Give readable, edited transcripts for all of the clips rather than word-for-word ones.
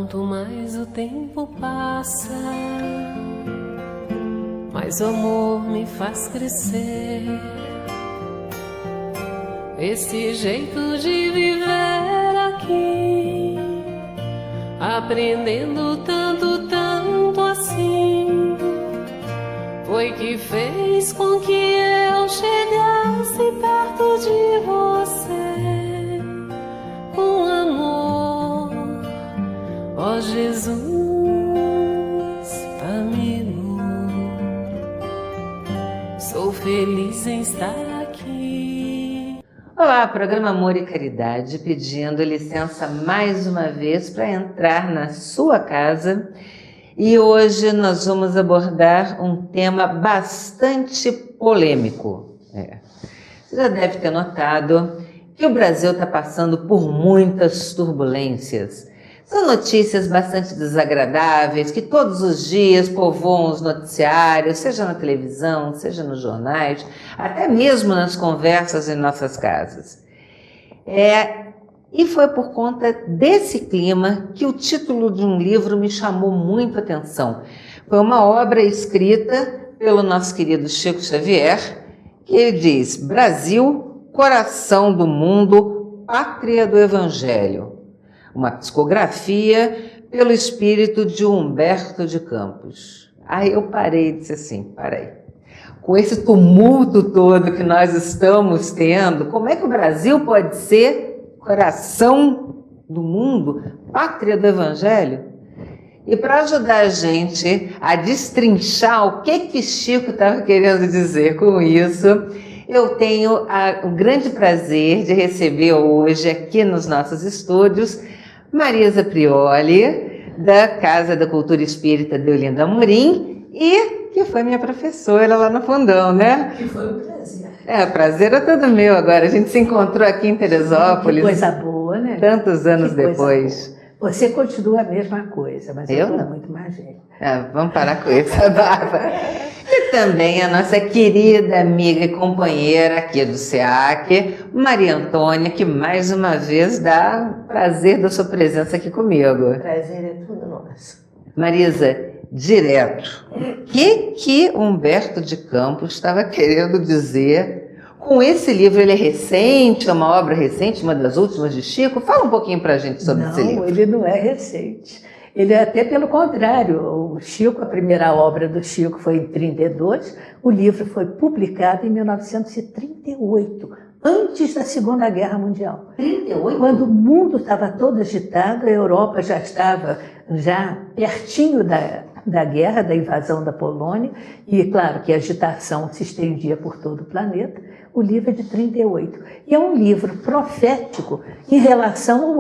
Quanto mais o tempo passa, mais o amor me faz crescer. Esse jeito de viver aqui, aprendendo tanto, tanto assim, foi que fez com que eu chegasse perto de você com amor. Ó Jesus, amigo, sou feliz em estar aqui. Olá, programa Amor e Caridade, pedindo licença mais uma vez para entrar na sua casa. E hoje nós vamos abordar um tema bastante polêmico. Você já deve ter notado que o Brasil está passando por muitas turbulências. São notícias bastante desagradáveis que todos os dias povoam os noticiários, seja na televisão, seja nos jornais, até mesmo nas conversas em nossas casas. E foi por conta desse clima que o título de um livro me chamou muito a atenção. Foi uma obra escrita pelo nosso querido Chico Xavier, que ele diz: Brasil, coração do mundo, pátria do Evangelho. Uma psicografia pelo espírito de Humberto de Campos. Aí eu parei e disse assim, com esse tumulto todo que nós estamos tendo, como é que o Brasil pode ser coração do mundo, pátria do Evangelho? E para ajudar a gente a destrinchar o que Chico estava querendo dizer com isso, eu tenho o grande prazer de receber hoje aqui nos nossos estúdios Marisa Prioli, da Casa da Cultura Espírita de Olinda Amorim, e que foi minha professora lá no Fundão, né? Que foi um prazer. O prazer é todo meu agora. A gente se encontrou aqui em Teresópolis. Que coisa boa, né? Tantos anos depois. Você continua a mesma coisa, mas eu estou não? muito mais velha. Vamos parar com isso, Bárbara. E também a nossa querida amiga e companheira aqui do SEAC, Maria Antônia, que mais uma vez dá prazer da sua presença aqui comigo. O prazer é tudo nosso. Marisa, direto, o que Humberto de Campos estava querendo dizer com esse livro? Ele é recente, é uma obra recente, uma das últimas de Chico? Fala um pouquinho para a gente sobre esse livro. Não, ele não é recente. Ele é até pelo contrário. O Chico, a primeira obra do Chico foi em 1932, o livro foi publicado em 1938, antes da Segunda Guerra Mundial. 38? Quando o mundo estava todo agitado, a Europa já estava pertinho da guerra, da invasão da Polônia, e claro que a agitação se estendia por todo o planeta. O livro é de 1938 e é um livro profético em relação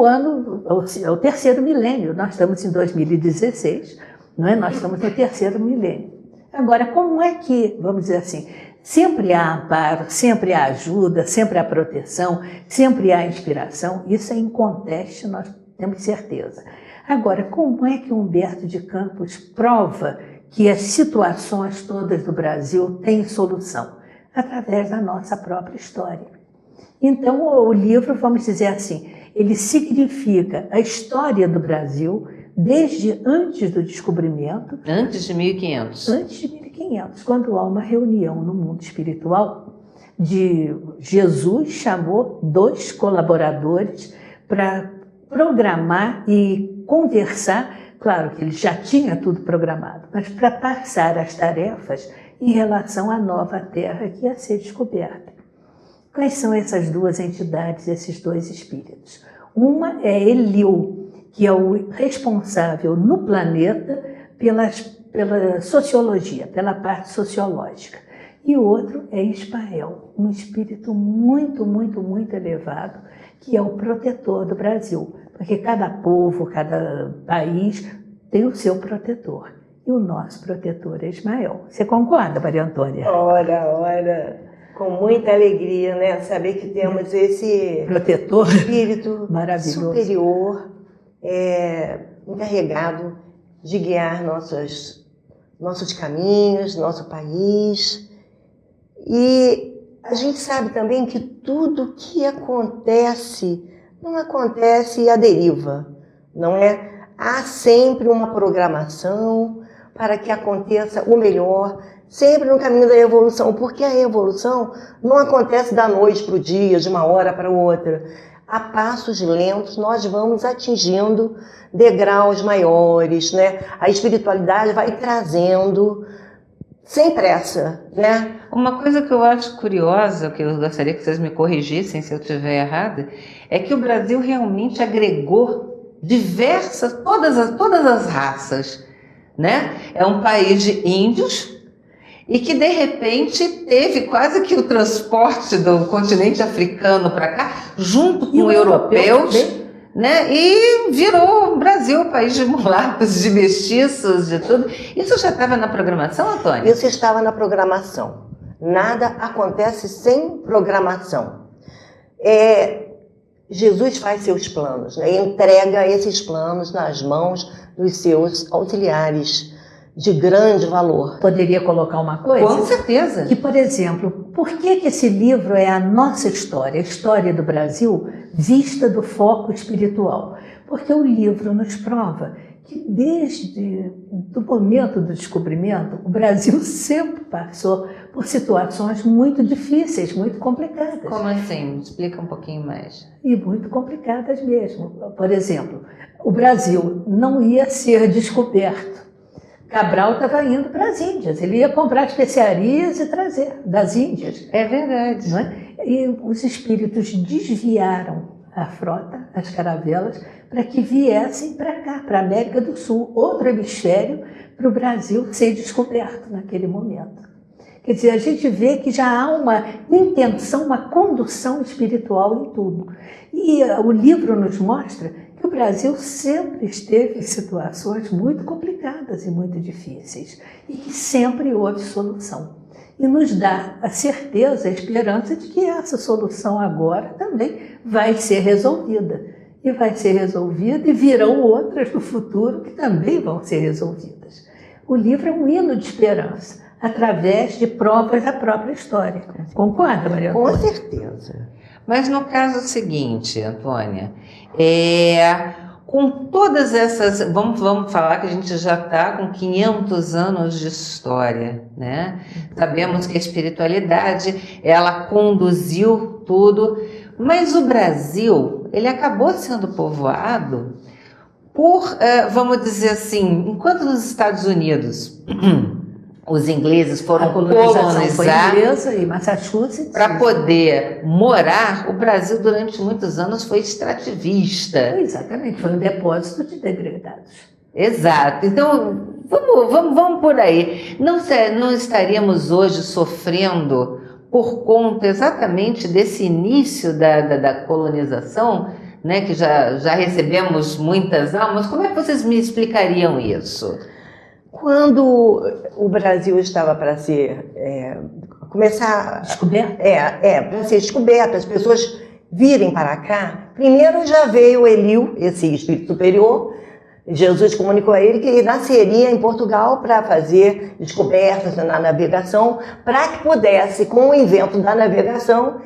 ao terceiro milênio. Nós estamos em 2016, não é? Nós estamos no terceiro milênio. Agora, como é que, vamos dizer assim, sempre há amparo, sempre há ajuda, sempre há proteção, sempre há inspiração? Isso é inconteste, nós temos certeza. Agora, como é que Humberto de Campos prova que as situações todas do Brasil têm solução? Através da nossa própria história. Então, o livro, vamos dizer assim, ele significa a história do Brasil desde antes do descobrimento. Antes de 1500. Antes de 1500, quando há uma reunião no mundo espiritual, Jesus chamou 2 colaboradores para programar e conversar. Claro que ele já tinha tudo programado, mas para passar as tarefas em relação à nova terra que ia ser descoberta. Quais são essas 2 entidades, esses 2 espíritos? Uma é Eliú, que é o responsável no planeta pela sociologia, pela parte sociológica. E o outro é Ismael, um espírito muito, muito, muito elevado, que é o protetor do Brasil. Porque cada povo, cada país tem o seu protetor. E o nosso protetor é Ismael. Você concorda, Maria Antônia? Ora, com muita alegria, né? Saber que temos esse protetor espírito maravilhoso, superior, encarregado de guiar nossos caminhos, nosso país. E a gente sabe também que tudo que acontece não acontece à deriva, não é? há sempre uma programação para que aconteça o melhor, sempre no caminho da evolução, porque a evolução não acontece da noite para o dia, de uma hora para outra. A passos lentos nós vamos atingindo degraus maiores, né? A espiritualidade vai trazendo sem pressa, né? Uma coisa que eu acho curiosa, que eu gostaria que vocês me corrigissem se eu estiver errada, é que o Brasil realmente agregou todas as raças, né? É um país de índios e que de repente teve quase que o transporte do continente africano para cá, junto com europeus, né? E virou o Brasil um país de mulatos, de mestiços, de tudo. Isso já estava na programação, Antônia? Isso estava na programação. Nada acontece sem programação. Jesus faz seus planos, né? Entrega esses planos nas mãos dos seus auxiliares de grande valor. Poderia colocar uma coisa? Com certeza. Que, por exemplo, por que esse livro é a nossa história, a história do Brasil, vista do foco espiritual? Porque o livro nos prova que desde o momento do descobrimento, o Brasil sempre passou por situações muito difíceis, muito complicadas. Como assim? Explica um pouquinho mais. E muito complicadas mesmo. Por exemplo, o Brasil não ia ser descoberto. Cabral estava indo para as Índias, ele ia comprar especiarias e trazer das Índias. É verdade. Não é? E os espíritos desviaram a frota, as caravelas, para que viessem para cá, para a América do Sul, outro hemisfério, para o Brasil ser descoberto naquele momento. Quer dizer, a gente vê que já há uma intenção, uma condução espiritual em tudo. E o livro nos mostra que o Brasil sempre esteve em situações muito complicadas e muito difíceis, e que sempre houve solução. E nos dá a certeza, a esperança de que essa solução agora também vai ser resolvida. E vai ser resolvida e virão outras no futuro que também vão ser resolvidas. O livro é um hino de esperança, através de provas da própria história. Concorda, Maria Antônia? Com certeza. Mas no caso seguinte, Antônia, com todas essas, vamos falar que a gente já está com 500 anos de história, né? Sabemos que a espiritualidade, ela conduziu tudo, mas o Brasil, ele acabou sendo povoado por, vamos dizer assim, enquanto nos Estados Unidos os ingleses foram colonizar inglesa e Massachusetts para poder morar, o Brasil durante muitos anos foi extrativista. Exatamente, foi um depósito de degradados. Exato. Então, vamos por aí. Não estaríamos hoje sofrendo por conta exatamente desse início da colonização, né, que já recebemos muitas almas. Como é que vocês me explicariam isso? Quando o Brasil estava para ser começar descoberto, para ser descoberto, as pessoas virem para cá, primeiro já veio o Eliu, esse espírito superior. Jesus comunicou a ele que ele nasceria em Portugal para fazer descobertas na navegação, para que pudesse, com o invento da navegação,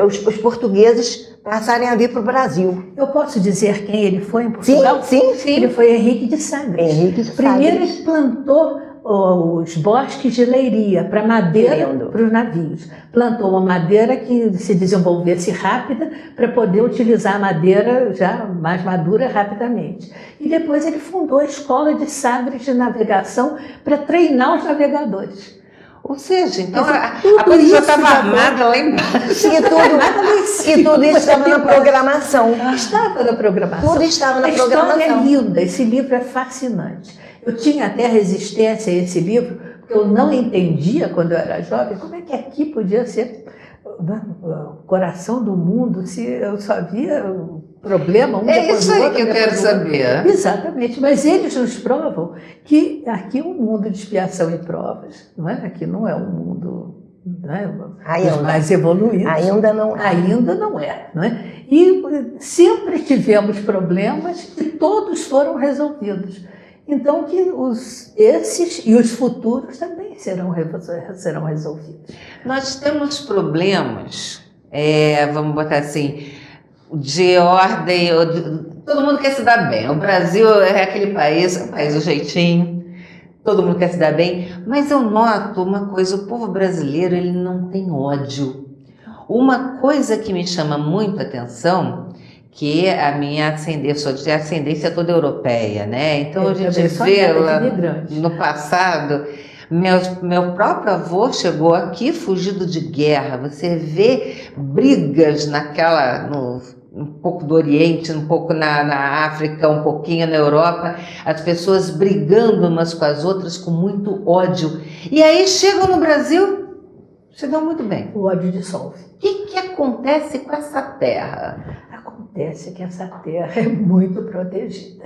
os portugueses passarem a vir para o Brasil. Eu posso dizer quem ele foi em Portugal? Sim. Ele foi Henrique de Sagres. Primeiro ele plantou os bosques de leiria para madeira, para os navios. Plantou uma madeira que se desenvolvesse rápida para poder utilizar a madeira já mais madura rapidamente. E depois ele fundou a Escola de Sagres de Navegação para treinar os navegadores. Ou seja, então a coisa já estava armada lá embaixo. E tudo isso estava na programação. Estava na programação. Tudo estava na programação. A história é linda, esse livro é fascinante. Eu tinha até resistência a esse livro, porque eu não entendia, quando eu era jovem, como é que aqui podia ser o coração do mundo, se eu só via problema, isso aí que eu quero saber. Exatamente, mas eles nos provam que aqui é um mundo de expiação e provas, não é? Aqui não é um mundo, não é, dos mais evoluídos. Ainda não é, não é? E sempre tivemos problemas e todos foram resolvidos. Então, que esses e os futuros também serão resolvidos. Nós temos problemas, vamos botar assim, de ordem, todo mundo quer se dar bem. O Brasil é aquele país, é um país do jeitinho, todo mundo quer se dar bem, mas eu noto uma coisa, o povo brasileiro ele não tem ódio. Uma coisa que me chama muito a atenção, que a minha ascendência, sou de ascendência toda europeia, né? Então a gente vê lá no passado, meu próprio avô chegou aqui fugido de guerra. Você vê brigas um pouco do Oriente, um pouco na África, um pouquinho na Europa, as pessoas brigando umas com as outras com muito ódio. E aí chegam no Brasil, chegam muito bem. O ódio dissolve. O que acontece com essa terra? Acontece que essa terra é muito protegida.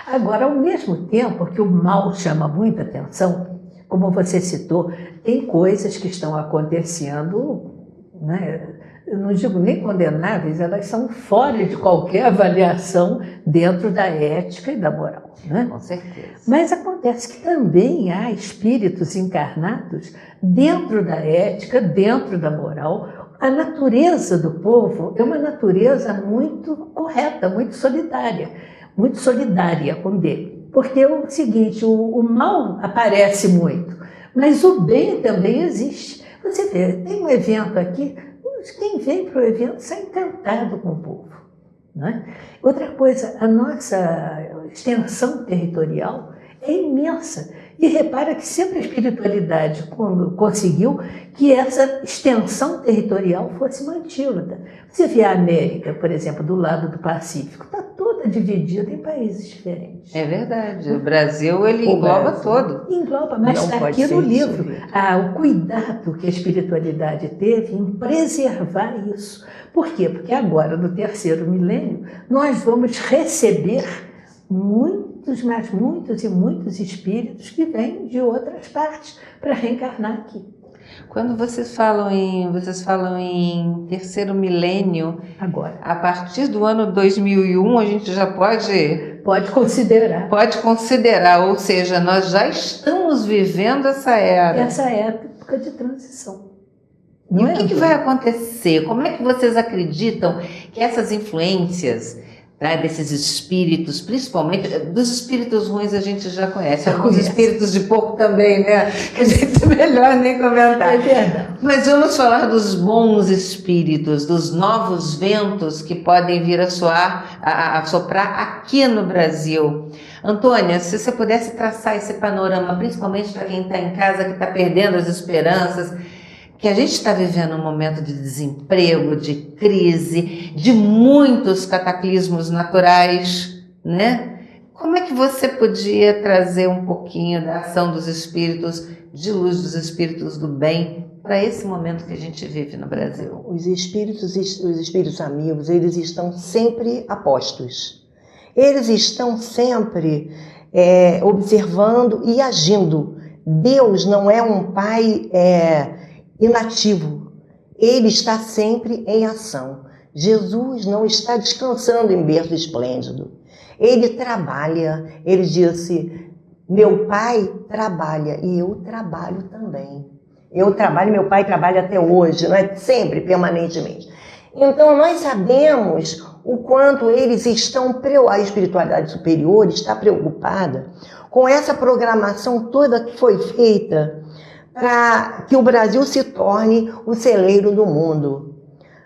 Agora, ao mesmo tempo que o mal chama muita atenção, como você citou, tem coisas que estão acontecendo, né? Eu não digo nem condenáveis, elas são fora de qualquer avaliação dentro da ética e da moral, né? Com certeza. Mas acontece que também há espíritos encarnados dentro da ética, dentro da moral. A natureza do povo é uma natureza muito correta, muito solidária com dele. Porque é o seguinte, o mal aparece muito, mas o bem também existe. Você vê, tem um evento aqui, quem vem para o evento sai encantado com o povo, né? Outra coisa, a nossa extensão territorial é imensa. E repara que sempre a espiritualidade conseguiu que essa extensão territorial fosse mantida. Você vê a América, por exemplo, do lado do Pacífico, está toda dividida em países diferentes. É verdade. O Brasil, ele engloba todo. Engloba, mas está aqui no livro. O cuidado que a espiritualidade teve em preservar isso. Por quê? Porque agora, no terceiro milênio, nós vamos receber muitos espíritos que vêm de outras partes para reencarnar aqui. Quando vocês falam em terceiro milênio, agora, a partir do ano 2001, a gente já pode considerar. Pode considerar, ou seja, nós já estamos vivendo essa era. Essa época de transição. E o que vai acontecer? Como é que vocês acreditam que essas influências, né, desses espíritos, principalmente dos espíritos ruins a gente já conhece, alguns espíritos de pouco também, né? Que a gente melhor nem comentar. É verdade. Mas vamos falar dos bons espíritos, dos novos ventos que podem vir a soprar aqui no Brasil. Antônia, se você pudesse traçar esse panorama, principalmente para quem está em casa, que está perdendo as esperanças, que a gente está vivendo um momento de desemprego, de crise, de muitos cataclismos naturais, né? Como é que você podia trazer um pouquinho da ação dos espíritos, de luz dos espíritos do bem, para esse momento que a gente vive no Brasil? Os espíritos amigos, eles estão sempre a postos. Eles estão sempre observando e agindo. Deus não é um pai inativo, ele está sempre em ação. Jesus não está descansando em berço esplêndido, ele trabalha. Ele disse: meu pai trabalha e eu trabalho também. Eu trabalho, meu pai trabalha até hoje, não é? Sempre, permanentemente. Então nós sabemos o quanto eles estão, a espiritualidade superior está preocupada com essa programação toda que foi feita para que o Brasil se torne o celeiro do mundo.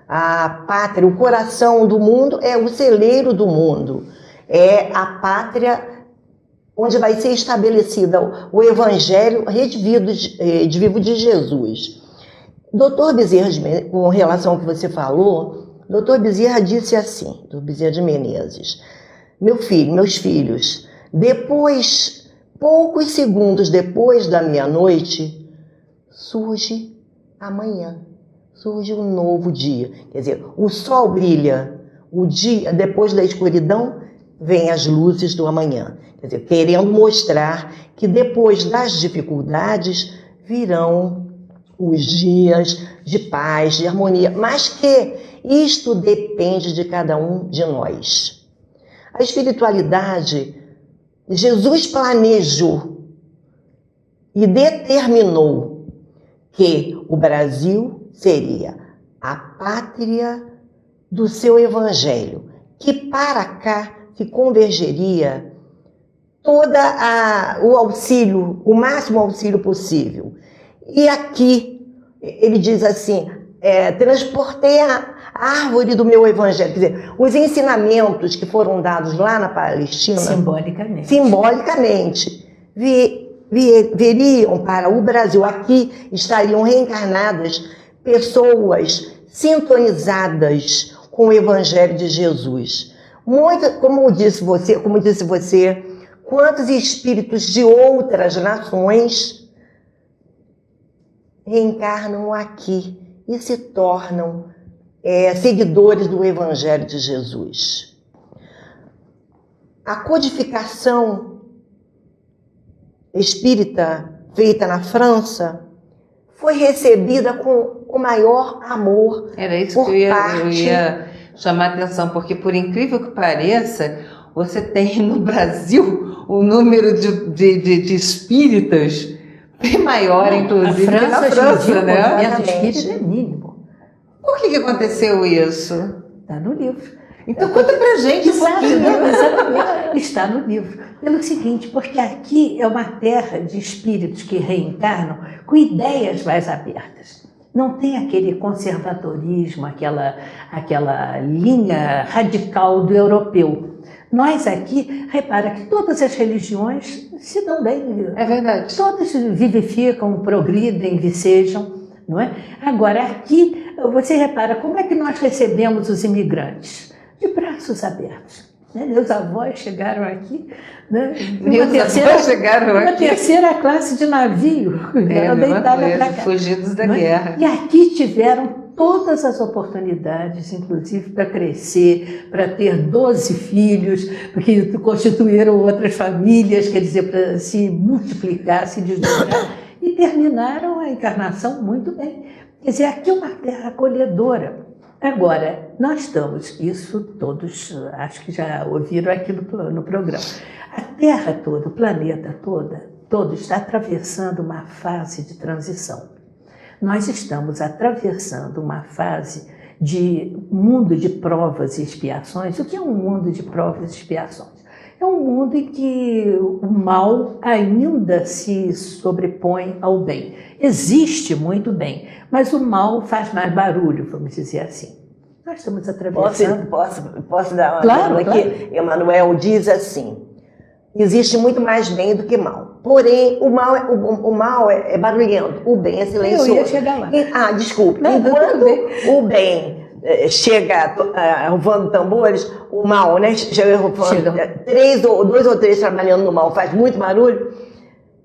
A pátria, o coração do mundo é o celeiro do mundo. É a pátria onde vai ser estabelecida o Evangelho redivivo de Jesus. Doutor Bezerra, com relação ao que você falou, doutor Bezerra disse assim, doutor Bezerra de Menezes: meus filhos, poucos segundos depois da meia-noite, surge amanhã, surge um novo dia. Quer dizer, o sol brilha, o dia, depois da escuridão, vem as luzes do amanhã. Quer dizer, querendo mostrar que depois das dificuldades virão os dias de paz, de harmonia, mas que isto depende de cada um de nós. A espiritualidade, Jesus planejou e determinou que o Brasil seria a pátria do seu evangelho, que para cá se convergeria o auxílio, o máximo auxílio possível. E aqui ele diz assim, transportei a árvore do meu evangelho, quer dizer, os ensinamentos que foram dados lá na Palestina, simbolicamente veriam para o Brasil. Aqui estariam reencarnadas pessoas sintonizadas com o evangelho de Jesus. Como disse você, quantos espíritos de outras nações reencarnam aqui e se tornam seguidores do evangelho de Jesus. A codificação espírita feita na França foi recebida com o maior amor. Era isso que eu ia chamar a atenção, porque por incrível que pareça, você tem no Brasil o número de espíritas bem maior, inclusive, que na França, né? O movimento espírita é mínimo. Por que aconteceu isso? Está no livro. Então conta pra gente isso aqui. Exatamente. Está no livro. Pelo seguinte, porque aqui é uma terra de espíritos que reencarnam com ideias mais abertas. Não tem aquele conservadorismo, aquela linha radical do europeu. Nós aqui, repara que todas as religiões se dão bem. É verdade. Todas vivificam, progridem, vicejam, não é? Agora, aqui, você repara como é que nós recebemos os imigrantes? De braços abertos. Né? Meus avós chegaram aqui, né? Uma terceira classe de navio, da Itália para cá. Fugidos da guerra. E aqui tiveram todas as oportunidades, inclusive para crescer, para ter 12 filhos, porque constituíram outras famílias, quer dizer, para se multiplicar, se desdobrar, e terminaram a encarnação muito bem. Quer dizer, aqui é uma terra acolhedora. Agora, nós estamos, isso todos acho que já ouviram aqui no programa, a Terra toda, o planeta todo está atravessando uma fase de transição. Nós estamos atravessando uma fase de mundo de provas e expiações. O que é um mundo de provas e expiações? É um mundo em que o mal ainda se sobrepõe ao bem. Existe muito bem, mas o mal faz mais barulho, vamos dizer assim. Nós estamos atravessando... Posso dar uma claro, aqui? Claro. Emmanuel diz assim, existe muito mais bem do que mal. Porém, o mal é barulhento, o bem é silencioso. Eu ia chegar lá. Desculpe. Enquanto o bem chega voando tambores, o mal, né? Chega. 2 ou 3 trabalhando no mal faz muito barulho.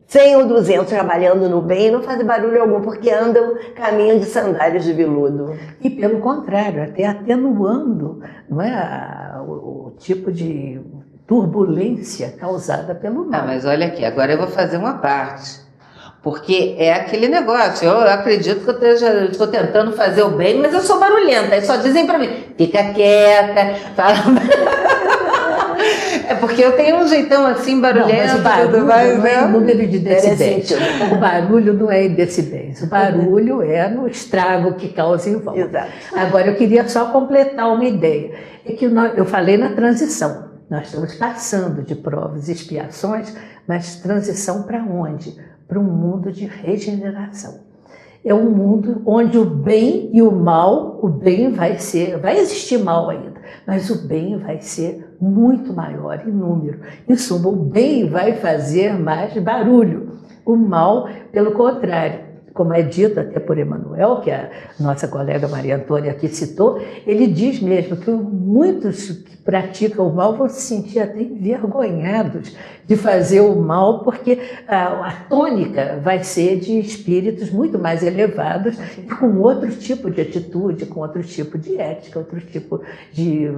100 ou 200 trabalhando no bem não fazem barulho algum, porque andam caminho de sandálias de veludo. E pelo contrário, até atenuando, não é, o tipo de turbulência causada pelo mal. Mas olha aqui, agora eu vou fazer uma parte. Porque é aquele negócio, eu acredito que eu estou tentando fazer o bem, mas eu sou barulhenta. Aí só dizem para mim, fica quieta, fala... É porque eu tenho um jeitão assim barulhento, tudo mais, não é número de decibéis. O barulho não é em decibéis, o barulho é no estrago que causa em volta. Exato. Agora, eu queria só completar uma ideia. É que eu falei na transição. Nós estamos passando de provas e expiações, mas transição para onde? Para um mundo de regeneração. É um mundo onde o bem e o mal, o bem vai existir mal ainda, mas o bem vai ser muito maior em número. Em suma, o bem vai fazer mais barulho. O mal, pelo contrário, como é dito até por Emmanuel, que a nossa colega Maria Antônia aqui citou, ele diz mesmo que muitos que praticam o mal vão se sentir até envergonhados de fazer o mal, porque a tônica vai ser de espíritos muito mais elevados e com outro tipo de atitude, com outro tipo de ética, outro tipo de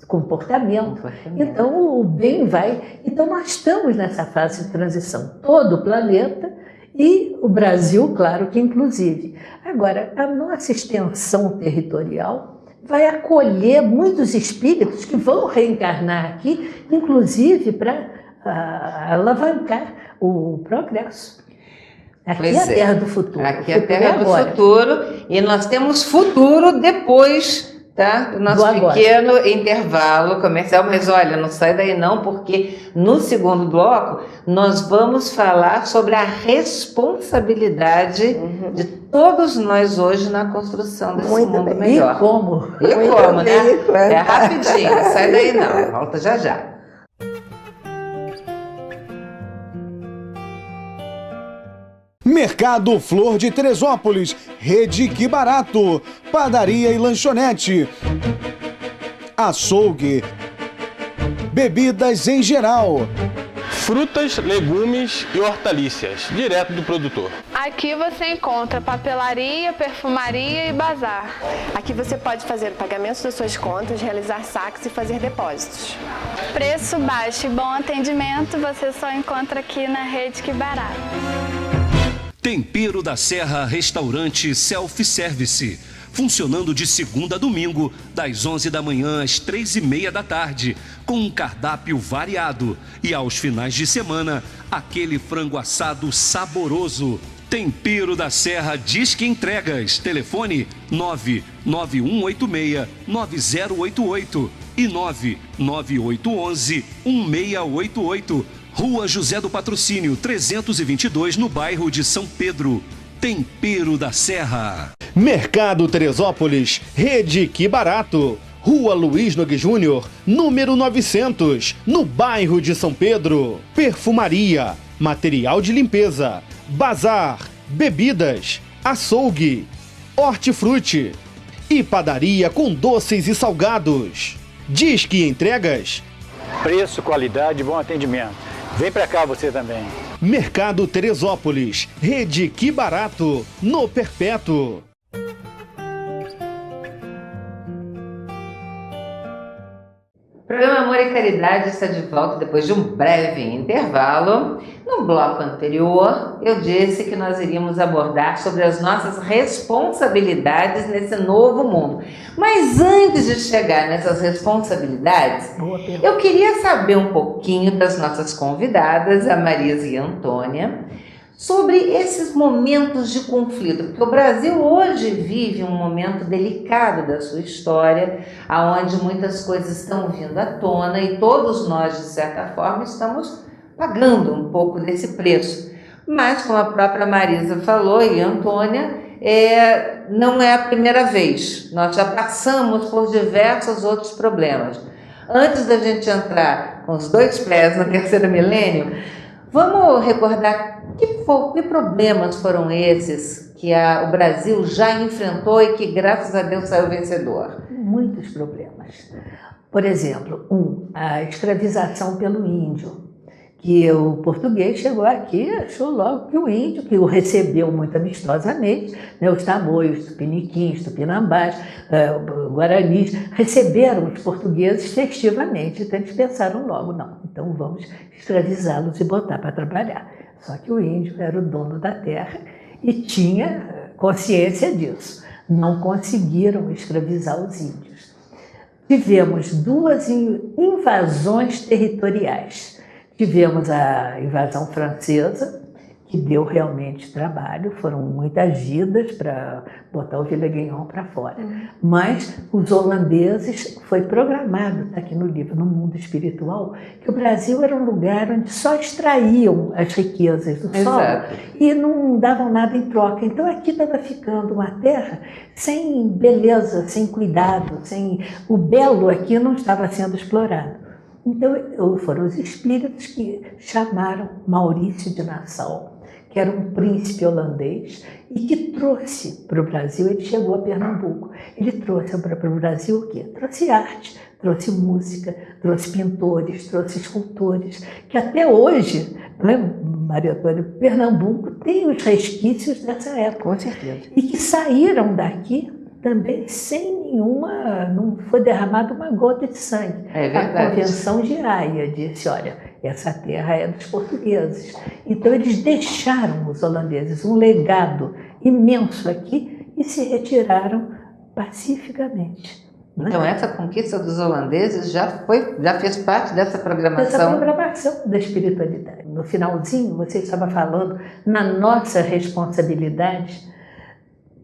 comportamento. Então, o bem vai... Então, nós estamos nessa fase de transição. Todo o planeta... E o Brasil, claro que inclusive. Agora, a nossa extensão territorial vai acolher muitos espíritos que vão reencarnar aqui, inclusive para alavancar o progresso. Aqui é a terra do futuro. Aqui é a terra do futuro e nós temos futuro depois tá? Do nosso pequeno intervalo comercial, mas olha, não sai daí não, porque no segundo bloco nós vamos falar sobre a responsabilidade de todos nós hoje na construção desse mundo melhor. E como? E como, né? É rapidinho, não sai daí não, volta já já. Mercado Flor de Teresópolis, Rede Que Barato, padaria e lanchonete, açougue, bebidas em geral, frutas, legumes e hortaliças, direto do produtor. Aqui você encontra papelaria, perfumaria e bazar. Aqui você pode fazer o pagamento das suas contas, realizar saques e fazer depósitos. Preço baixo e bom atendimento você só encontra aqui na Rede Que Barato. Tempero da Serra Restaurante Self-Service, funcionando de segunda a domingo, das 11 da manhã às 3h30 da tarde, com um cardápio variado e aos finais de semana, aquele frango assado saboroso. Tempero da Serra Disque Entregas, telefone 99186-9088 e 99811-1688. Rua José do Patrocínio, 322, no bairro de São Pedro. Tempero da Serra. Mercado Teresópolis, Rede Que Barato, Rua Luiz Nogue Júnior, número 900, no bairro de São Pedro. Perfumaria, material de limpeza, bazar, bebidas, açougue, hortifruti e padaria com doces e salgados. Disque Entregas. Preço, qualidade e bom atendimento. Vem pra cá você também. Mercado Teresópolis, Rede Que Barato, no Perpétuo. O programa Amor e Caridade está de volta depois de um breve intervalo. No bloco anterior, eu disse que nós iríamos abordar sobre as nossas responsabilidades nesse novo mundo. Mas antes de chegar nessas responsabilidades, eu queria saber um pouquinho das nossas convidadas, a Marisa e a Antônia, sobre esses momentos de conflito, porque o Brasil hoje vive um momento delicado da sua história, onde muitas coisas estão vindo à tona e todos nós, de certa forma, estamos pagando um pouco desse preço. Mas, como a própria Marisa falou e a Antônia, não é a primeira vez. Nós já passamos por diversos outros problemas. Antes da gente entrar com os dois pés no terceiro milênio, vamos recordar que problemas foram esses que o Brasil já enfrentou e que, graças a Deus, saiu vencedor? Muitos problemas. Por exemplo, a escravização pelo índio, que o português chegou aqui e achou logo que o índio, que o recebeu muito amistosamente, né, os tamoios, os tupiniquins, tupinambás, guaranis, receberam os portugueses festivamente. Então eles pensaram logo, não, então vamos escravizá-los e botar para trabalhar. Só que o índio era o dono da terra e tinha consciência disso. Não conseguiram escravizar os índios. Tivemos duas invasões territoriais. Tivemos a invasão francesa, que deu realmente trabalho, foram muitas idas para botar o Villeguignon para fora. Mas os holandeses, foi programado, está aqui no livro, no mundo espiritual, que o Brasil era um lugar onde só extraíam as riquezas do solo e não davam nada em troca. Então aqui estava ficando uma terra sem beleza, sem cuidado, o belo aqui não estava sendo explorado. Então foram os espíritos que chamaram Maurício de Nassau, que era um príncipe holandês e que trouxe para o Brasil, ele chegou a Pernambuco, ele trouxe para o Brasil o quê? Trouxe arte, trouxe música, trouxe pintores, trouxe escultores, que até hoje, não é, Maria Antônia, Pernambuco tem os resquícios dessa época. Com certeza. E que saíram daqui também sem nenhuma, não foi derramada uma gota de sangue. É verdade. A Convenção de Haia disse, olha, essa terra é dos portugueses. Então eles deixaram os holandeses um legado imenso aqui e se retiraram pacificamente. Então essa conquista dos holandeses já fez parte dessa programação? Dessa programação da espiritualidade. No finalzinho, você estava falando na nossa responsabilidade.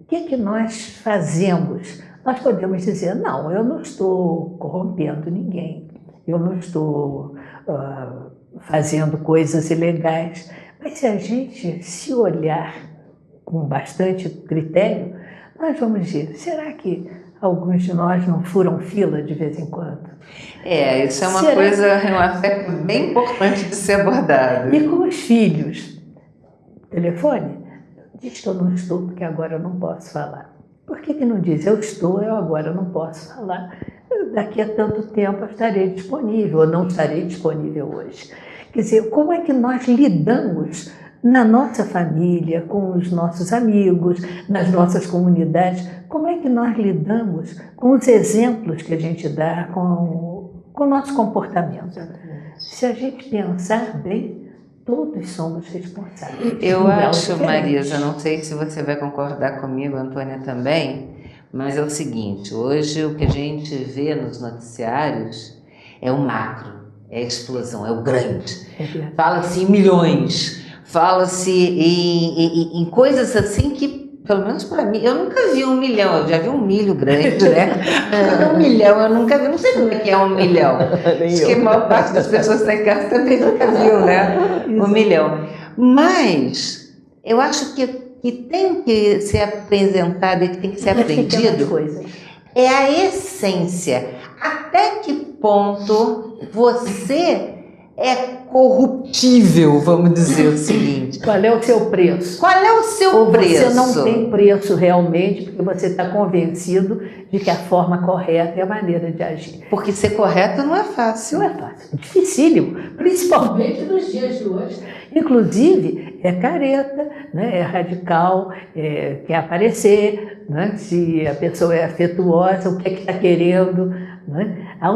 O que nós fazemos nós podemos dizer, não, eu não estou corrompendo ninguém, eu não estou fazendo coisas ilegais. Mas se a gente se olhar com bastante critério, nós vamos dizer, será que alguns de nós não furam fila de vez em quando? Isso é uma coisa, um aspecto bem importante de ser abordado. E com os filhos? Telefone? Diz que eu não estou porque agora eu não posso falar. Por que não diz eu estou, eu agora não posso falar? Daqui a tanto tempo eu estarei disponível, ou não estarei disponível hoje. Quer dizer, como é que nós lidamos na nossa família, com os nossos amigos, nas nossas comunidades? Como é que nós lidamos com os exemplos que a gente dá, com o nosso comportamento? Se a gente pensar bem, todos somos responsáveis. Eu acho, Marisa, não sei se você vai concordar comigo, Antônia também, mas é o seguinte, hoje o que a gente vê nos noticiários é o macro, é a explosão, é o grande. Fala-se em milhões, fala-se em coisas assim que, pelo menos para mim, eu nunca vi 1 milhão, eu já vi 1 milho grande, né? 1 milhão eu nunca vi, não sei como é que é 1 milhão. Acho que a maior parte das pessoas que está em casa também nunca viu, né? 1 milhão. Mas eu acho que tem que ser apresentado e que tem que ser aprendido é a essência. Até que ponto você é corruptível, vamos dizer o seguinte. Qual é o seu preço? Qual é o seu preço? Você não tem preço realmente, porque você está convencido de que a forma correta é a maneira de agir. Porque ser correto não é fácil. Não é fácil, é dificílimo, principalmente nos dias de hoje. Inclusive, é careta, né? É radical, quer aparecer, né? Se a pessoa é afetuosa, o que é que está querendo. Né? Há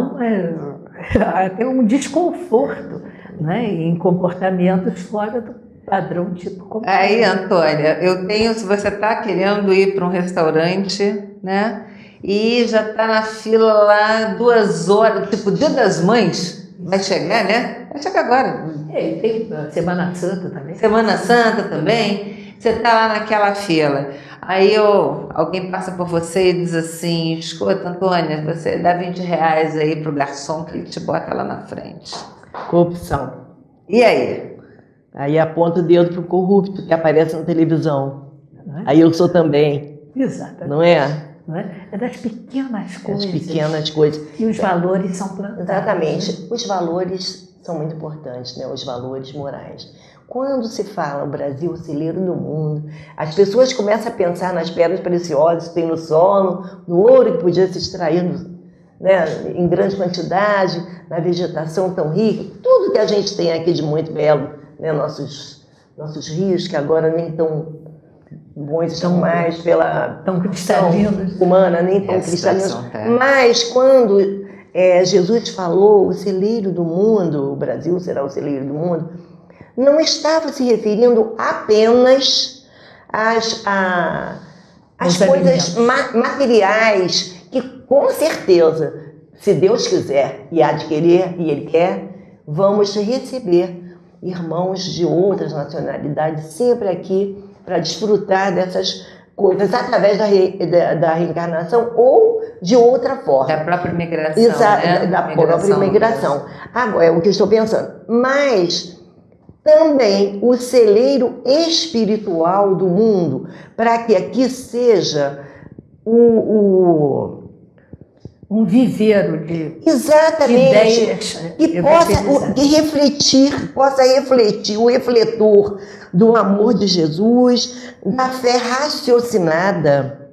até um desconforto, né? Em comportamentos fora do padrão tipo comum. Aí, Antônia, se você está querendo ir para um restaurante, né? E já está na fila lá 2 horas, tipo Dia das Mães, vai chegar, né? Vai chegar agora. Tem Semana Santa também. Semana Santa também. Você está lá naquela fila. Aí alguém passa por você e diz assim, escuta, Antônia, você dá R$20 aí pro garçom que ele te bota lá na frente. Corrupção. E aí? Aí aponta o dedo pro corrupto que aparece na televisão. Aí eu sou também. Exatamente. Não é? É das pequenas coisas. Das pequenas coisas. E os valores são plantados. Exatamente. Os valores são muito importantes, né? Os valores morais. Quando se fala o Brasil, o celeiro do mundo, as pessoas começam a pensar nas pedras preciosas que tem no solo, no ouro que podia se extrair, né, em grande quantidade, na vegetação tão rica, tudo que a gente tem aqui de muito belo, né, nossos rios, que agora nem tão bons estão mais pela tão cristalinos humana, nem tão cristalinos. Mas quando Jesus falou o celeiro do mundo, o Brasil será o celeiro do mundo, não estava se referindo apenas às coisas materiais, que com certeza, se Deus quiser e há de querer e Ele quer, vamos receber irmãos de outras nacionalidades sempre aqui para desfrutar dessas coisas através da reencarnação ou de outra forma. Da própria migração. Exato, né? da própria migração. Agora, é o que eu estou pensando. Mas também o celeiro espiritual do mundo, para que aqui seja um viveiro de exatamente, ideias. Que possa refletir o refletor do amor de Jesus, da fé raciocinada,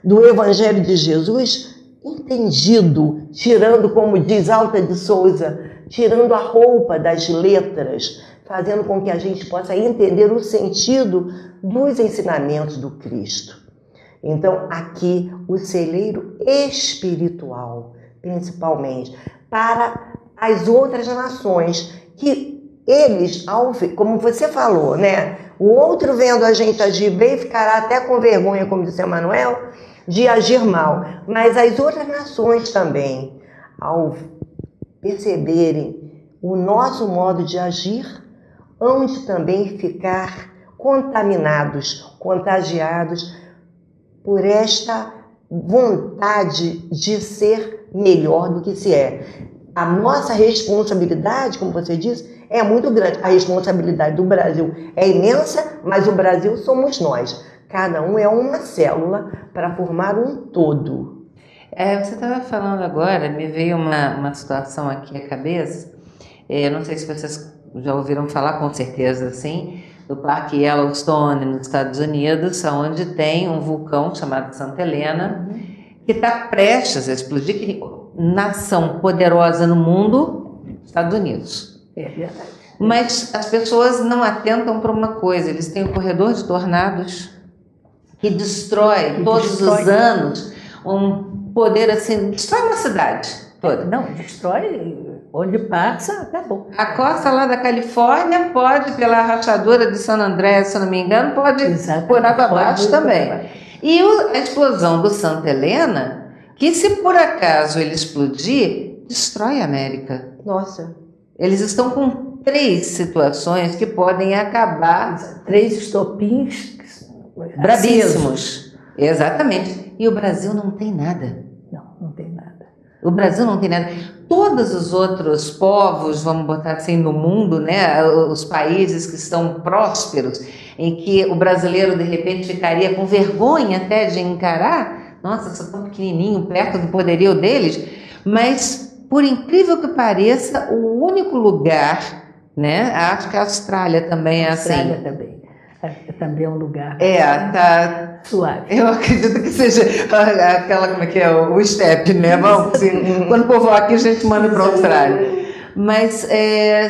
do Evangelho de Jesus, entendido, tirando, como diz Alta de Souza, tirando a roupa das letras, fazendo com que a gente possa entender o sentido dos ensinamentos do Cristo. Então, aqui, o celeiro espiritual, principalmente, para as outras nações, que eles, como você falou, né? O outro vendo a gente agir bem, ficará até com vergonha, como disse Emmanuel, de agir mal. Mas as outras nações também, ao perceberem o nosso modo de agir, hão de também ficar contaminados, contagiados por esta vontade de ser melhor do que se é. A nossa responsabilidade, como você disse, é muito grande. A responsabilidade do Brasil é imensa, mas o Brasil somos nós. Cada um é uma célula para formar um todo. Você estava falando agora, me veio uma situação aqui à cabeça. Não sei se vocês já ouviram falar, com certeza, sim, do Parque Yellowstone, nos Estados Unidos, onde tem um vulcão chamado Santa Helena, que está prestes a explodir. Que nação poderosa no mundo, Estados Unidos. É verdade. Mas as pessoas não atentam para uma coisa, eles têm um corredor de tornados que destrói todos os anos um poder assim, destrói uma cidade toda. Não, destrói onde passa, acabou. A costa lá da Califórnia pode, pela rachadura de San Andrés, se não me engano, pode por água abaixo também. E a explosão do Santa Helena, que se por acaso ele explodir, destrói a América. Nossa. Eles estão com 3 situações que podem acabar. 3 estopins bravíssimos. Exatamente. E o Brasil não tem nada. Não tem nada. O Brasil não tem nada. Todos os outros povos, vamos botar assim, no mundo, né, os países que estão prósperos, em que o brasileiro de repente ficaria com vergonha até de encarar, nossa, sou tão pequenininho, perto do poderio deles, mas, por incrível que pareça, o único lugar, né, acho que a Austrália também é assim. A Austrália também. Também é um lugar tá suave. Eu acredito que seja aquela, como é que é, o step, né? Vamos, assim, quando povoar aqui, a gente manda para a Austrália. Mas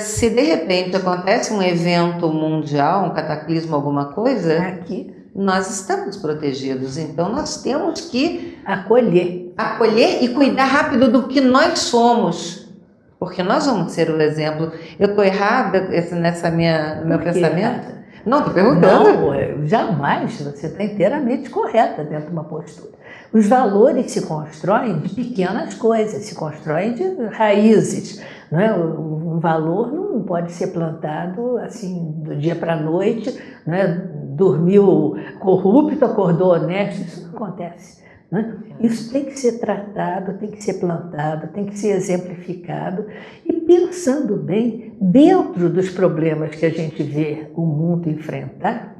se de repente acontece um evento mundial, um cataclismo, alguma coisa, aqui nós estamos protegidos. Então nós temos que acolher e cuidar rápido do que nós somos, porque nós vamos ser o exemplo. Eu estou errada no meu pensamento? Errada? Não, estou perguntando. Não, jamais. Você está inteiramente correta dentro de uma postura. Os valores se constroem de pequenas coisas, se constroem de raízes. Não é? Um valor não pode ser plantado assim do dia para a noite, não é? Dormiu corrupto, acordou honesto, isso não acontece. Não é? Isso tem que ser tratado, tem que ser plantado, tem que ser exemplificado e pensando bem, dentro dos problemas que a gente vê o mundo enfrentar,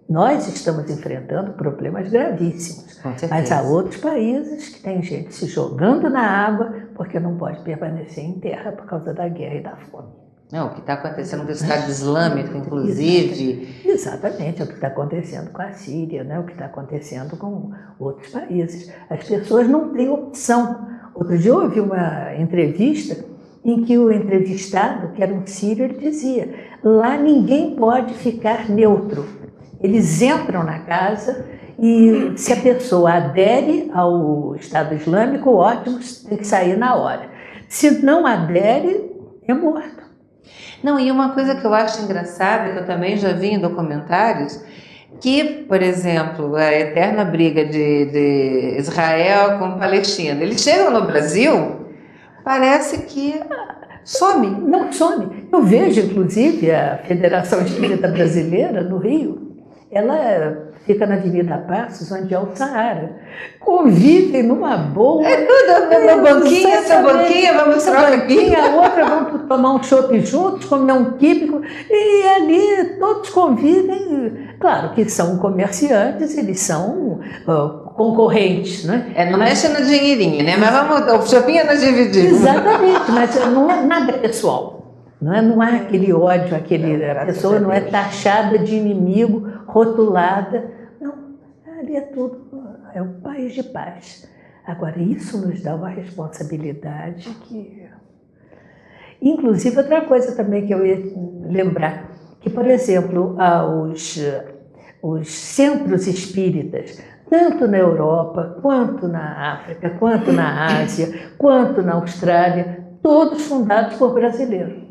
nós estamos enfrentando problemas gravíssimos, mas há outros países que tem gente se jogando na água porque não pode permanecer em terra por causa da guerra e da fome. Não, o que está acontecendo com o Estado Islâmico, inclusive. Exatamente, é o que está acontecendo com a Síria, né? O que está acontecendo com outros países. As pessoas não têm opção. Outro dia eu ouvi uma entrevista em que o entrevistado, que era um sírio, ele dizia: lá ninguém pode ficar neutro. Eles entram na casa e se a pessoa adere ao Estado Islâmico, ótimo, tem que sair na hora. Se não adere, é morto. Não, e uma coisa que eu acho engraçada, que eu também já vi em documentários, que, por exemplo, a eterna briga de Israel com Palestina, eles chegam no Brasil, parece que some. Não some. Eu vejo, inclusive, a Federação Espírita Brasileira, no Rio, ela fica na Avenida Passos, onde é o Saara. Convivem numa boa. É tudo, meu banquinho, essa banquinha, vamos trocar aqui. A outra, vamos tomar um chopp juntos, comer um químico. E ali todos convivem. Claro que são comerciantes, eles são concorrentes, né? Não mexe no dinheirinho, né? Mas vamos, o chopinho nós dividimos. Exatamente, mas não é nada pessoal. Não há aquele ódio, a pessoa não é taxada de inimigo, rotulada. Não, ali é tudo, é um país de paz. Agora, isso nos dá uma responsabilidade que... Inclusive, outra coisa também que eu ia lembrar, que, por exemplo, os centros espíritas, tanto na Europa, quanto na África, quanto na Ásia, quanto na Austrália, todos fundados por brasileiros.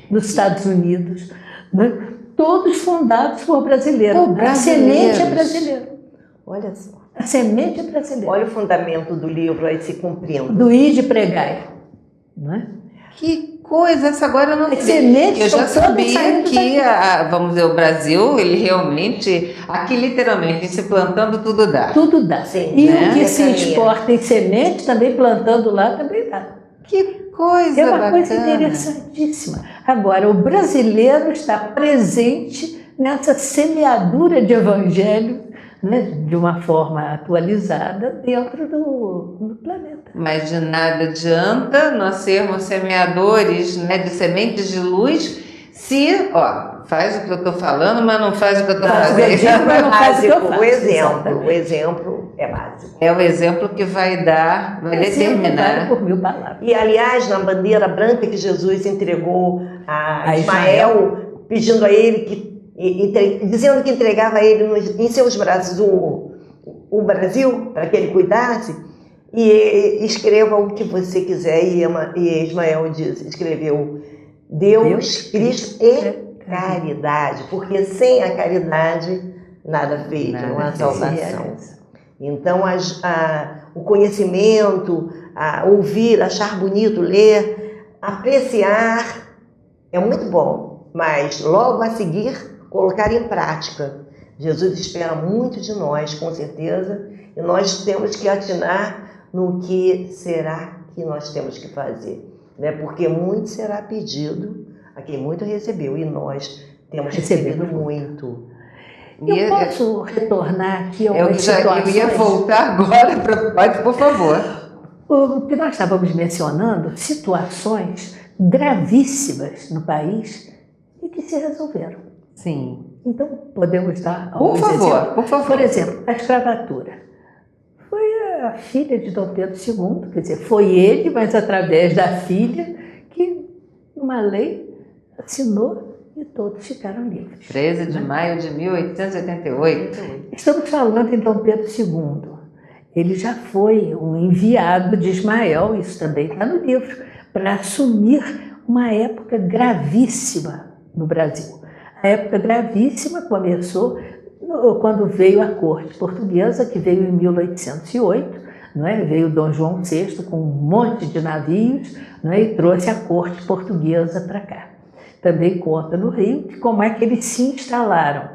Nos Estados Unidos, né? Todos fundados por brasileiros. A semente é brasileira. Olha só. A semente é brasileira. Olha o fundamento do livro aí se cumprindo. Do Ide Pregai. Não é? Que coisa, essa agora eu não As sei. sementes Eu já estão todas sabia saindo que, vamos dizer, o Brasil, ele realmente, aqui literalmente, se plantando tudo dá. Tudo dá. Sim, E né? o que se Caminha. exporta em semente, também plantando lá, também dá. Que coisa É uma bacana. coisa interessantíssima. Agora, o brasileiro está presente nessa semeadura de evangelho, né, de uma forma atualizada dentro do planeta. Mas de nada adianta nós sermos semeadores, né, de sementes de luz, se, faz o que eu estou falando, mas não faz o que eu estou Faz o que eu fazendo. digo, mas não faz o que eu faço. O exemplo Exatamente. é básico. É o exemplo que vai dar, vai Exemplo vale determinar. por 1000 palavras. E, aliás, na bandeira branca que Jesus entregou a A Ismael, pedindo a ele dizendo que entregava a ele em seus braços o Brasil, para que ele cuidasse, e escreva o que você quiser. E Ismael escreveu Deus, Cristo e caridade, porque sem a caridade nada feito, não há salvação. Então, o conhecimento, ouvir, achar bonito, ler, apreciar é muito bom, mas logo a seguir colocar em prática. Jesus espera muito de nós, com certeza, e nós temos que atinar no que será que nós temos que fazer, né? Porque muito será pedido a quem muito recebeu, e nós temos recebido muito. Eu posso retornar aqui a algumas Eu situações? ia voltar agora, pode, por favor. O que nós estávamos mencionando, situações gravíssimas no país e que se resolveram. Sim. Então, podemos dar Por alguns favor, exemplos. por favor. Por exemplo, a escravatura. Foi a filha de Dom Pedro II, quer dizer, foi ele, mas através da filha, que uma lei assinou e todos ficaram livres. 13 de maio de 1888. Estamos falando em Dom Pedro II. Ele já foi um enviado de Ismael, isso também está no livro, para assumir uma época gravíssima no Brasil. A época gravíssima começou quando veio a corte portuguesa, que veio em 1808, não é? Veio Dom João VI com um monte de navios, não é? E trouxe a corte portuguesa para cá. Também conta no Rio de como é que eles se instalaram.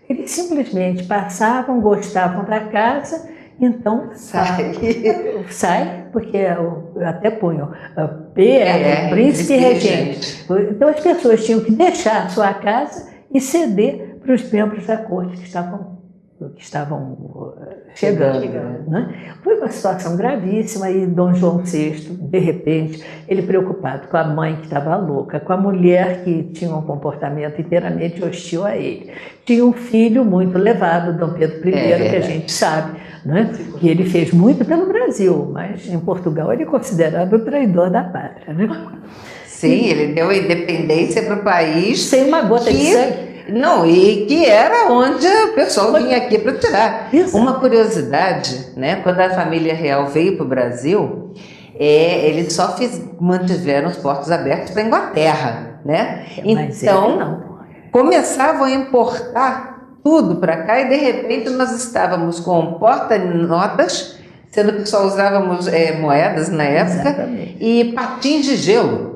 Eles simplesmente passavam, gostavam da casa, então sai, porque eu até punho PR, príncipe regente. Então as pessoas tinham que deixar a sua casa e ceder para os membros da corte que estavam chegando. Né? Foi uma situação gravíssima e Dom João VI, de repente, ele preocupado com a mãe que estava louca, com a mulher que tinha um comportamento inteiramente hostil a ele. Tinha um filho muito levado, Dom Pedro I, que a gente sabe, né? Que ele fez muito pelo Brasil, mas em Portugal ele é considerado o traidor da pátria. Né? Sim, ele deu a independência para o país. Sem uma gota de sangue. Não, e que era onde o pessoal vinha aqui para tirar. Isso. Uma curiosidade, né? Quando a família real veio para o Brasil, eles só mantiveram os portos abertos para a Inglaterra, né? Mas então, começavam a importar tudo para cá e de repente nós estávamos com porta-notas, sendo que só usávamos moedas na época. Exatamente. E patins de gelo.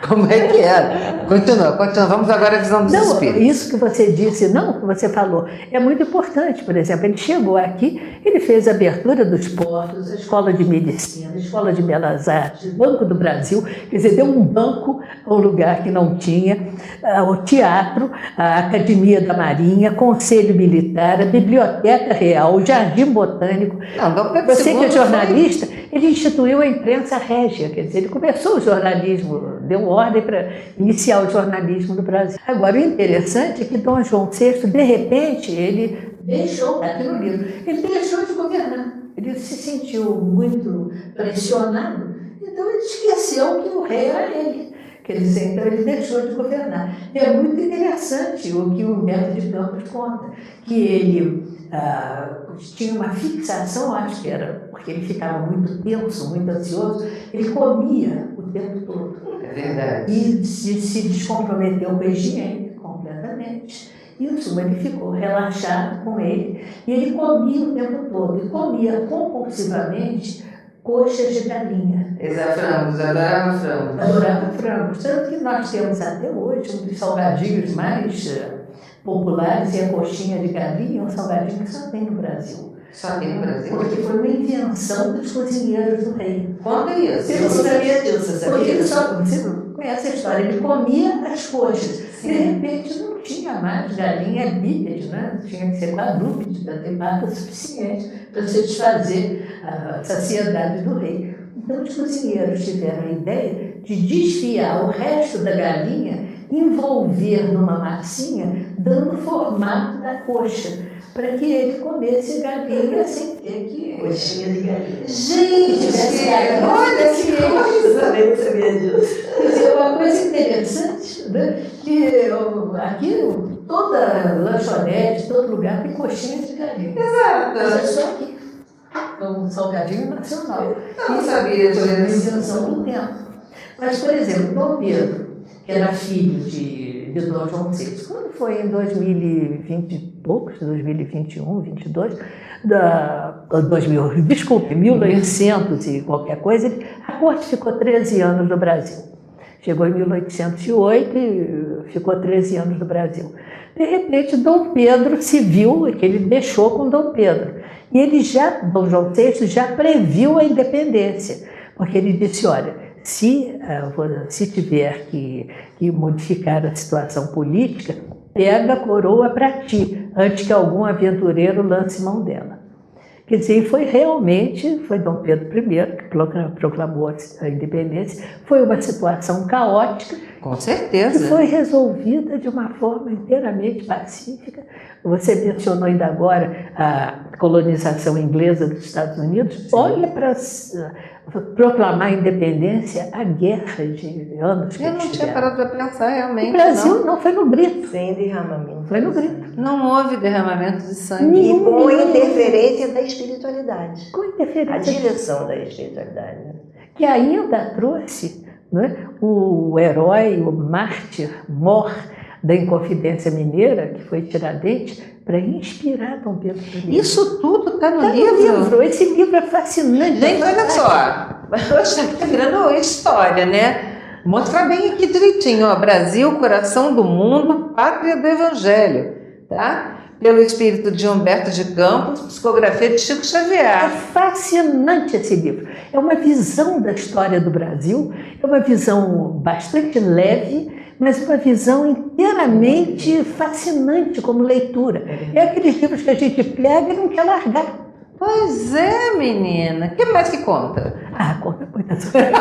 Como é que era? Continua. Vamos agora à visão dos espíritos. Isso que você disse, que você falou, é muito importante. Por exemplo, ele chegou aqui, ele fez a abertura dos portos, a Escola de Medicina, a Escola de Belas Artes, Banco do Brasil, quer dizer, deu um banco a um lugar que não tinha, o teatro, a Academia da Marinha, Conselho Militar, a Biblioteca Real, o Jardim Botânico. Você que é jornalista, ele instituiu a imprensa régia, quer dizer, ele começou o jornalismo, deu ordem para iniciar o jornalismo no Brasil. Agora, o interessante é que Dom João VI, de repente, ele deixou, aqui no livro, ele deixou de governar. Ele se sentiu muito pressionado, então ele esqueceu que o rei era ele. Quer dizer, então ele deixou de governar. E é muito interessante o que o Humberto de Campos conta, que ele tinha uma fixação, acho que era porque ele ficava muito tenso, muito ansioso, ele comia o tempo todo. É verdade. E se descomprometeu com a higiene completamente. Isso, ele ficou relaxado com ele. E ele comia o tempo todo, e comia compulsivamente coxas de galinha. Frangos, adorava frangos. Adorava frangos. Tanto que nós temos até hoje um dos salgadinhos mais populares, é a coxinha de galinha, um salgadinho que só tem no Brasil. Só tem no Brasil? Porque foi uma invenção dos cozinheiros do rei. Conta isso. Eu não sabia disso. Porque você conhece a história, ele comia as coxas. De repente não tinha mais galinha bípede, né? Tinha que ser quadrúpede para ter mata suficiente para satisfazer a saciedade do rei. Então os cozinheiros tiveram a ideia de desfiar o resto da galinha, envolver numa massinha, dando o formato da coxa, para que ele comesse galinha sem ter que... Coxinha de galinha. Gente, olha que coisa! Também não sabia disso. Quer dizer, uma coisa interessante, né? Que aqui, toda lanchonete, todo lugar tem coxinha de galinha. Exato. Mas é só aqui. É um salgadinho nacional. Eu não sabia disso. Foi uma invenção do tempo. Mas, por exemplo, Dom Pedro, que era filho de Dom João VI, quando foi em 2020 e poucos, 2021, 22, 1900 e qualquer coisa, a corte ficou 13 anos no Brasil. Chegou em 1808 e ficou 13 anos no Brasil. De repente, Dom Pedro se viu, que ele deixou com Dom Pedro. E ele Dom João VI já previu a independência, porque ele disse, olha, se tiver que modificar a situação política, pega a coroa para ti, antes que algum aventureiro lance mão dela. Quer dizer, foi Dom Pedro I que proclamou a independência, foi uma situação caótica. Com certeza. Que foi resolvida de uma forma inteiramente pacífica. Você mencionou ainda agora a colonização inglesa dos Estados Unidos. Sim. Olha para proclamar a independência, a guerra de anos que eu não tinha parado para pensar realmente. No Brasil não foi no grito. Sem derramamento. Foi no grito. Não houve derramamento de sangue. E com interferência da espiritualidade. Com interferência. A direção da espiritualidade. Que ainda trouxe, né, o herói, o mártir, mor da Inconfidência Mineira, que foi Tiradentes, para inspirar Dom Pedro I. Isso tudo está no livro? Esse livro é fascinante. Gente, olha só, está virando história, né? Mostra bem aqui direitinho, ó, Brasil, coração do mundo, pátria do Evangelho, tá? Pelo espírito de Humberto de Campos, psicografia de Chico Xavier. É fascinante esse livro. É uma visão da história do Brasil, é uma visão bastante leve, mas uma visão inteiramente fascinante como leitura. É aqueles livros que a gente pega e não quer largar. Pois é, menina. O que mais que conta? Conta muitas coisas.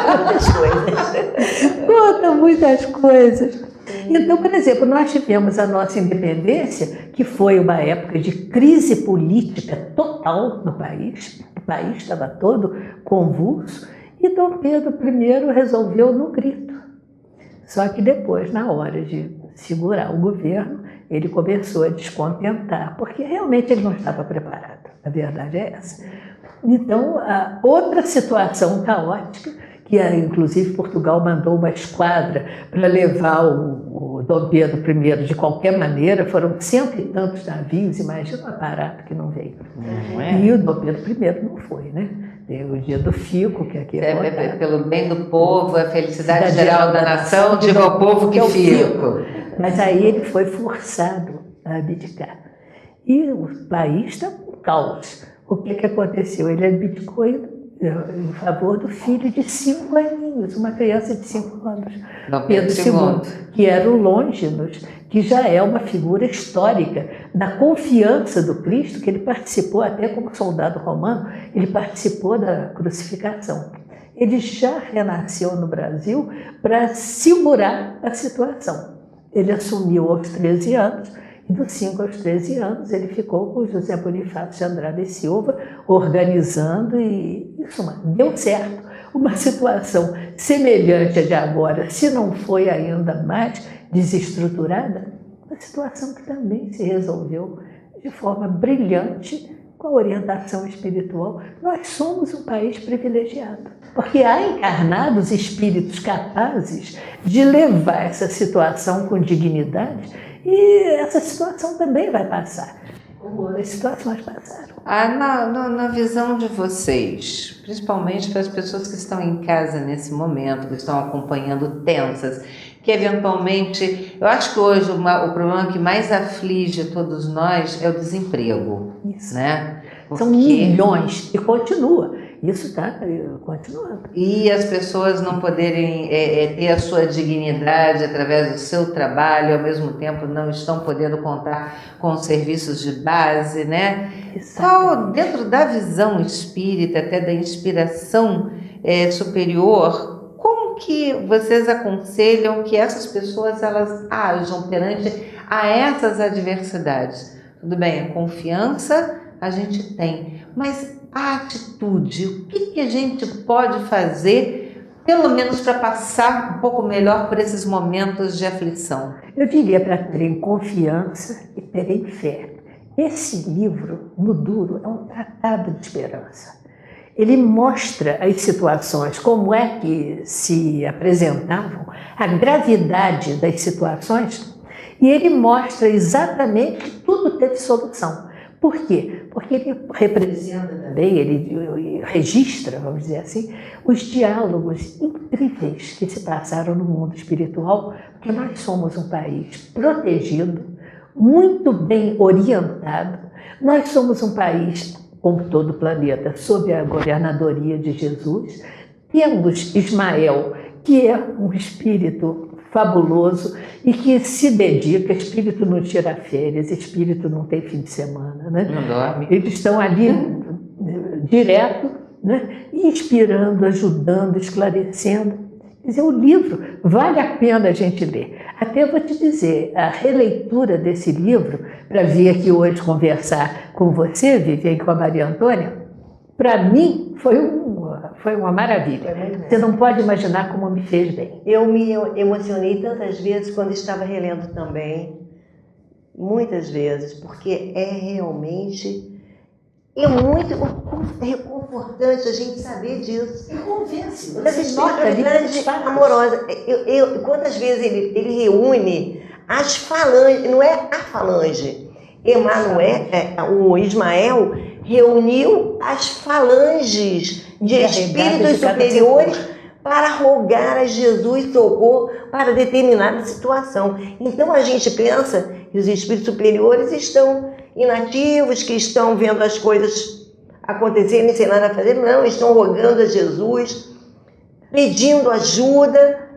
Conta muitas coisas. Então, por exemplo, nós tivemos a nossa independência, que foi uma época de crise política total no país. O país estava todo convulso e Dom Pedro I resolveu no grito. Só que depois, na hora de segurar o governo, ele começou a descontentar, porque realmente ele não estava preparado. A verdade é essa. Então, a outra situação caótica, que inclusive Portugal mandou uma esquadra para levar o Dom Pedro I de qualquer maneira, foram 100 e tantos navios, imagina o aparato que não veio. Não é? E o Dom Pedro I não foi, né? O dia do fico, que aqui é pelo bem do povo, a felicidade geral da nação, diga ao povo que fico. Mas aí ele foi forçado a abdicar. E o país está com caos. O que aconteceu? Ele abdicou em favor do filho de 5 aninhos, uma criança de 5 anos, Pedro II, que era o Longinus, que já é uma figura histórica da confiança do Cristo, que ele participou até como soldado romano, ele participou da crucificação. Ele já renasceu no Brasil para segurar a situação. Ele assumiu aos 13 anos, e dos 5 aos 13 anos ele ficou com José Bonifácio de Andrade e Silva, organizando, e isso deu certo. Uma situação semelhante à de agora, se não foi ainda mais desestruturada, uma situação que também se resolveu de forma brilhante com a orientação espiritual. Nós somos um país privilegiado, porque há encarnados espíritos capazes de levar essa situação com dignidade, e essa situação também vai passar. como as situações passaram. Na visão de vocês, principalmente para as pessoas que estão em casa nesse momento, que estão acompanhando tensas, que eventualmente, eu acho que hoje o problema que mais aflige todos nós é o desemprego. Isso. Né? São milhões e continua. Isso está continuando. E as pessoas não poderem ter a sua dignidade através do seu trabalho, ao mesmo tempo não estão podendo contar com os serviços de base, né? Qual, dentro da visão espírita, até da inspiração superior, como que vocês aconselham que essas pessoas elas ajam perante a essas adversidades? Tudo bem, a confiança a gente tem, mas a atitude, o que a gente pode fazer, pelo menos para passar um pouco melhor por esses momentos de aflição? Eu diria para terem confiança e terem fé. Esse livro, no duro, é um tratado de esperança. Ele mostra as situações, como é que se apresentavam, a gravidade das situações, e ele mostra exatamente que tudo teve solução. Por quê? Porque ele representa também, ele registra, vamos dizer assim, os diálogos incríveis que se passaram no mundo espiritual, porque nós somos um país protegido, muito bem orientado, nós somos um país, como todo o planeta, sob a governadoria de Jesus, temos Ismael, que é um espírito fabuloso e que se dedica, espírito não tira férias, espírito não tem fim de semana, né? Não dorme. Eles estão ali direto, né? Inspirando, ajudando, esclarecendo. Quer dizer, o livro vale a pena a gente ler. Até vou te dizer, a releitura desse livro, para vir aqui hoje conversar com você, Viviane, com a Maria Antônia, para mim foi uma maravilha. Você não pode imaginar como me fez bem. Eu me emocionei tantas vezes quando estava relendo também, muitas vezes, porque é realmente muito reconfortante a gente saber disso. Convence. Essa espiritualidade amorosa. Quantas vezes ele reúne as falanges, não é a falange. O Ismael reuniu as falanges de espíritos superiores para rogar a Jesus socorro para determinada situação. Então a gente pensa que os espíritos superiores estão inativos, que estão vendo as coisas acontecerem sem nada a fazer. Não, estão rogando a Jesus, pedindo ajuda.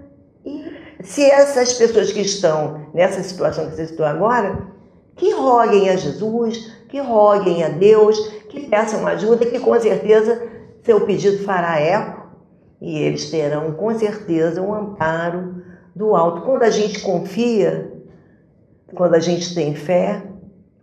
E se essas pessoas que estão nessa situação que você citou agora, que roguem a Jesus, que roguem a Deus, que peçam ajuda, que com certeza seu pedido fará eco e eles terão com certeza um amparo do alto. Quando a gente confia, quando a gente tem fé,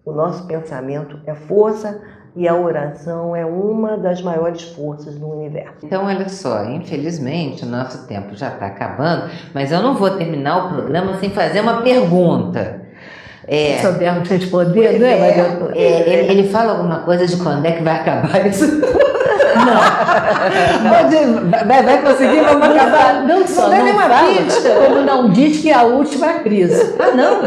o nosso pensamento é força e a oração é uma das maiores forças do universo. Então, olha só, infelizmente o nosso tempo já está acabando, mas eu não vou terminar o programa sem fazer uma pergunta. Se soubermos responder, não é, Maria Antônia? Ele fala alguma coisa de quando é que vai acabar isso? Não. Vai conseguir, vamos acabar. Não só não nenhuma pista. como não diz que é a última crise. Não,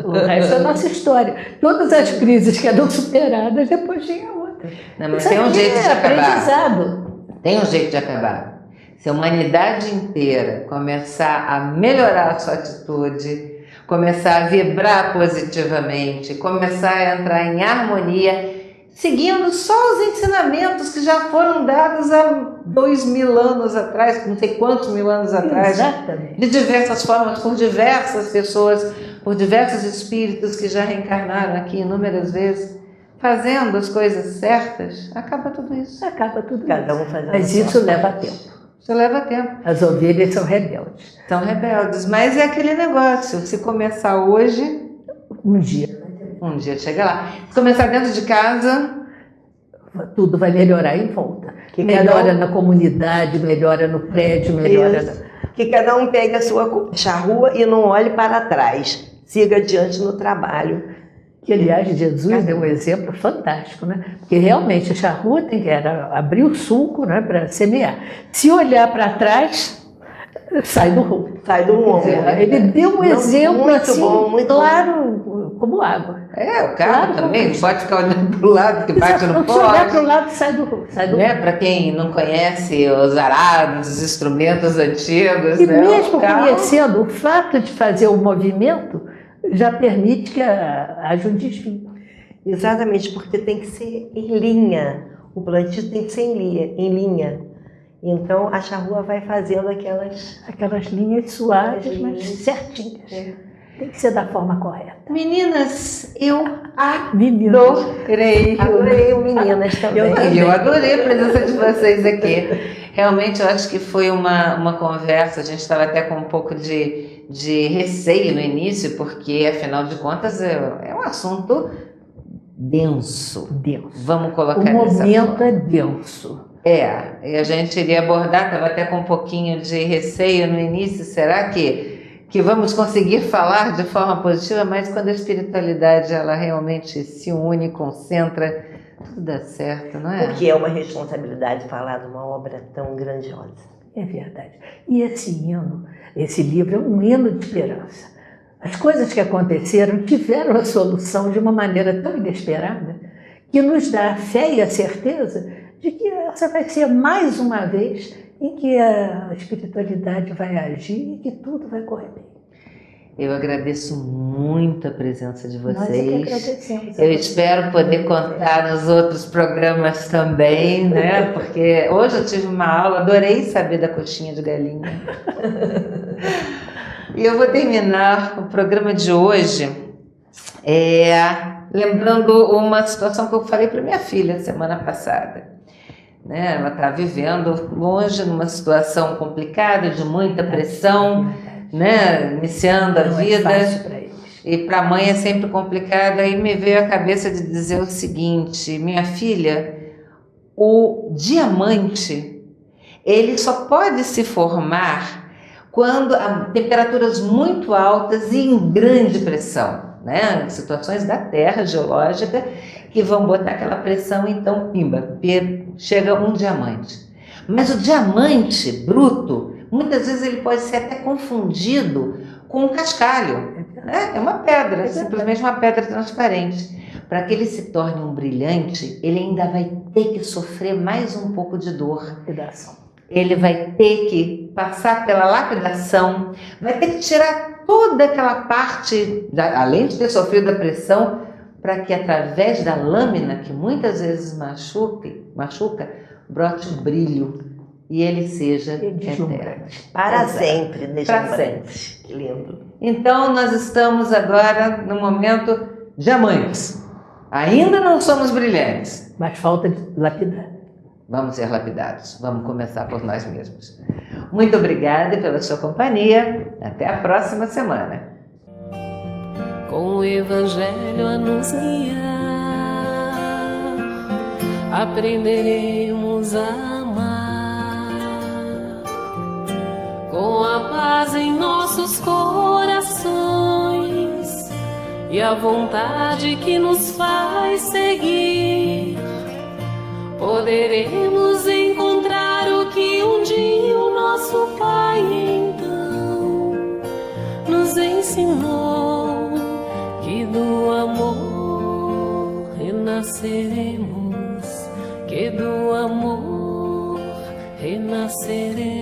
o resto é a nossa história. Todas as crises que eram superadas, depois tinha outra. Não, mas tem um jeito de acabar. Aprendizado. Tem um jeito de acabar. Se a humanidade inteira começar a melhorar a sua atitude, começar a vibrar positivamente, começar a entrar em harmonia, seguindo só os ensinamentos que já foram dados há 2000 anos atrás, não sei quantos mil anos atrás, exatamente, de diversas formas, por diversas pessoas, por diversos espíritos que já reencarnaram aqui inúmeras vezes, fazendo as coisas certas, acaba tudo isso. Acaba tudo Cada isso. um fazendo Mas isso leva tempo. Isso leva tempo. As ovelhas são rebeldes. São rebeldes, mas é aquele negócio, se começar hoje, um dia chega lá. Se começar dentro de casa, tudo vai melhorar em volta. Melhora na comunidade, melhora no prédio, melhora... Que cada um pegue a sua charrua e não olhe para trás. Siga adiante no trabalho. Que, aliás, Jesus deu um exemplo fantástico, né? Porque realmente a charrua tem que abrir o sulco, né, para semear. Se olhar para trás, sai do rumo. Sai do rumo. Ele deu um exemplo muito assim, bom, muito claro, como água. O carro também, não pode ficar olhando para o lado que bate no poste. Se olhar para o lado, sai do Para quem não conhece os arados, os instrumentos antigos. E mesmo conhecendo, o fato de fazer o movimento já permite que haja um desvio. Exatamente, porque tem que ser em linha. O plantio tem que ser em linha. Então a charrua vai fazendo aquelas linhas suaves, mas certinhas. Tem que ser da forma correta. Meninas, eu adorei. Adorei o Meninas também. Eu adorei a presença de vocês aqui. Realmente, eu acho que foi uma conversa, a gente estava até com um pouco de receio no início, porque, afinal de contas, é um assunto denso. Vamos colocar o momento é denso. E a gente iria abordar, estava até com um pouquinho de receio no início, será que vamos conseguir falar de forma positiva, mas quando a espiritualidade ela realmente se une, concentra, tudo dá certo, não é? Porque é uma responsabilidade falar de uma obra tão grandiosa. É verdade. E esse livro é um hino de esperança. As coisas que aconteceram tiveram a solução de uma maneira tão inesperada que nos dá a fé e a certeza de que essa vai ser mais uma vez em que a espiritualidade vai agir e que tudo vai correr bem. Eu agradeço muito a presença de vocês. Nós é que agradecemos. Eu espero poder contar nos outros programas também, né? Porque hoje eu tive uma aula, adorei saber da coxinha de galinha. E eu vou terminar o programa de hoje lembrando uma situação que eu falei para minha filha semana passada. Ela está vivendo longe, numa situação complicada, de muita pressão, iniciando a vida. E para a mãe é sempre complicado. Aí me veio a cabeça de dizer o seguinte: minha filha, o diamante, ele só pode se formar quando há temperaturas muito altas e em grande pressão. Situações da Terra geológica que vão botar aquela pressão, então, pimba, chega um diamante. Mas o diamante bruto, muitas vezes ele pode ser até confundido com um cascalho. É uma pedra, simplesmente uma pedra transparente. Para que ele se torne um brilhante, ele ainda vai ter que sofrer mais um pouco de dor. Ele vai ter que passar pela lapidação, vai ter que tirar toda aquela parte, além de ter sofrido a pressão, para que através da lâmina, que muitas vezes machuca, brote o brilho e ele seja eterno. Para sempre, para sempre. Que lindo. Então, nós estamos agora no momento diamantes. Ainda não somos brilhantes. Mas falta de lapidar. Vamos ser lapidados. Vamos começar por nós mesmos. Muito obrigada pela sua companhia. Até a próxima semana. Com o Evangelho a nos guiar, aprenderemos a amar. Com a paz em nossos corações e a vontade que nos faz seguir, poderemos encontrar o que um dia o nosso Pai então nos ensinou, que do amor renasceremos, que do amor renasceremos.